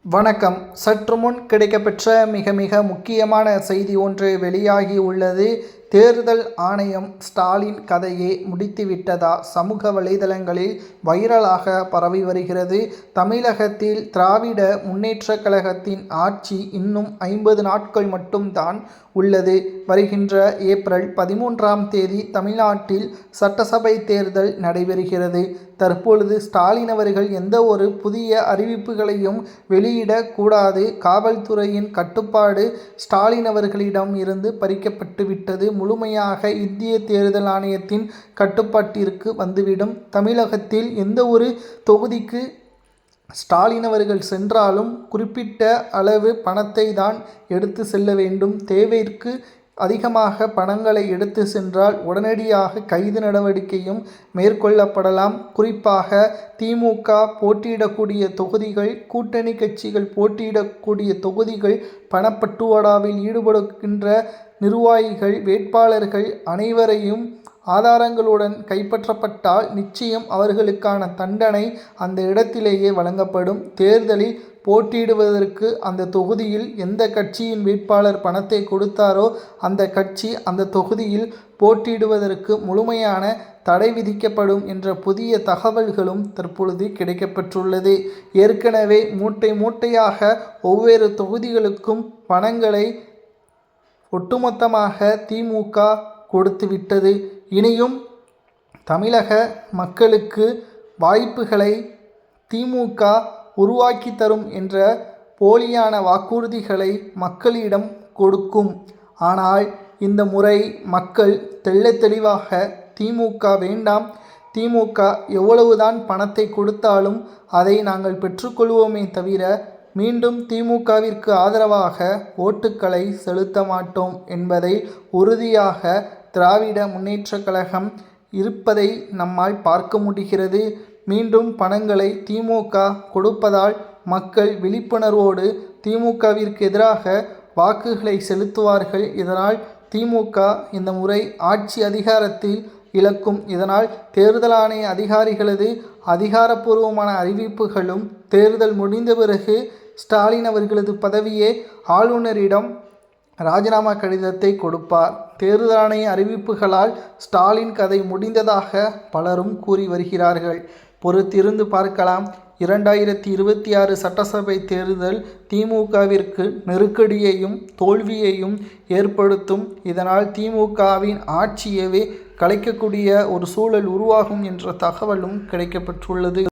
வணக்கம். சற்று முன் கிடைக்கப்பெற்ற மிக முக்கியமான செய்தி ஒன்று வெளியாகி உள்ளது. தேர்தல் ஆணையம் ஸ்டாலின் கதையை முடித்துவிட்டதா? சமூக வலைதளங்களில் வைரலாக பரவி வருகிறது. தமிழகத்தில் திராவிட முன்னேற்றக் கழகத்தின் ஆட்சி இன்னும் 50 நாட்கள் மட்டும்தான் உள்ளது. வருகின்ற ஏப்ரல் 13ஆம் தேதி தமிழ்நாட்டில் சட்டசபை தேர்தல் நடைபெறுகிறது. தற்பொழுது ஸ்டாலின் அவர்கள் எந்த ஒரு புதிய அறிவிப்புகளையும் வெளியிடக்கூடாது. காவல்துறையின் கட்டுப்பாடு ஸ்டாலின் அவர்களிடம் இருந்து பறிக்கப்பட்டு விட்டது. முழுமையாக இந்திய தேர்தல் ஆணையத்தின் கட்டுப்பாட்டிற்கு வந்துவிடும். தமிழகத்தில் எந்த ஒரு தொகுதிக்கு ஸ்டாலின் அவர்கள் சென்றாலும் குறிப்பிட்ட அளவு பணத்தை தான் எடுத்து செல்ல வேண்டும். தேவைக்கு அதிகமாக பணங்களை எடுத்து சென்றால் உடனடியாக கைது நடவடிக்கையும் மேற்கொள்ளப்படலாம். குறிப்பாக திமுக போட்டியிடக்கூடிய தொகுதிகள், கூட்டணி கட்சிகள் போட்டியிடக்கூடிய தொகுதிகள், பணப்பட்டுவாடாவில் ஈடுபடுகின்ற நிர்வாகிகள், வேட்பாளர்கள் அனைவரையும் ஆதாரங்களுடன் கைப்பற்றப்பட்டால் நிச்சயம் அவர்களுக்கான தண்டனை அந்த இடத்திலேயே வழங்கப்படும். தேர்தலில் போட்டியிடுவதற்கு அந்த தொகுதியில் எந்த கட்சியின் வேட்பாளர் பணத்தை கொடுத்தாரோ அந்த கட்சி அந்த தொகுதியில் போட்டியிடுவதற்கு முழுமையான தடை விதிக்கப்படும் என்ற புதிய தகவல்களும் தற்பொழுது கிடைக்கப்பெற்றுள்ளது. ஏற்கனவே மூட்டையாக ஒவ்வொரு தொகுதிகளுக்கும் பணங்களை ஒட்டுமொத்தமாக திமுக கொடுத்துவிட்டது. இனியும் தமிழக மக்களுக்கு வாய்ப்புகளை திமுக உருவாக்கி தரும் என்ற போலியான வாக்குறுதிகளை மக்களிடம் கொடுக்கும். ஆனால் இந்த முறை மக்கள் தெளிவாக திமுக வேண்டாம், திமுக எவ்வளவுதான் பணத்தை கொடுத்தாலும் அதை நாங்கள் பெற்றுக்கொள்வோமே தவிர மீண்டும் திமுகவிற்கு ஆதரவாக ஓட்டுக்களை செலுத்த மாட்டோம் என்பதை உறுதியாக திராவிட முன்னேற்றக் கழகம் இருப்பதை நம்மால் பார்க்க முடிகிறது. மீண்டும் பணங்களை திமுக கொடுப்பதால் மக்கள் விழிப்புணர்வோடு திமுகவிற்கு எதிராக வாக்குகளை செலுத்துவார்கள். இதனால் திமுக இந்த முறை ஆட்சி அதிகாரத்தில் இழக்கும். இதனால் தேர்தல் ஆணைய அதிகாரிகளது அதிகாரப்பூர்வமான அறிவிப்புகளும் தேர்தல் முடிந்த பிறகு ஸ்டாலின் அவர்களது பதவியே ஆளுநரிடம் ராஜினாமா கடிதத்தை கொடுப்பார். தேர்தல் ஆணைய அறிவிப்புகளால் ஸ்டாலின் கதை முடிந்ததாக பலரும் கூறி வருகிறார்கள். பொறுத்திருந்து பார்க்கலாம். 2026 சட்டசபை தேர்தல் திமுகவிற்கு நெருக்கடியையும் தோல்வியையும் ஏற்படுத்தும். இதனால் திமுகவின் ஆட்சியவே கலைக்கக்கூடிய ஒரு சூழல் உருவாகும் என்ற தகவலும் கிடைக்கப்பெற்றுள்ளது.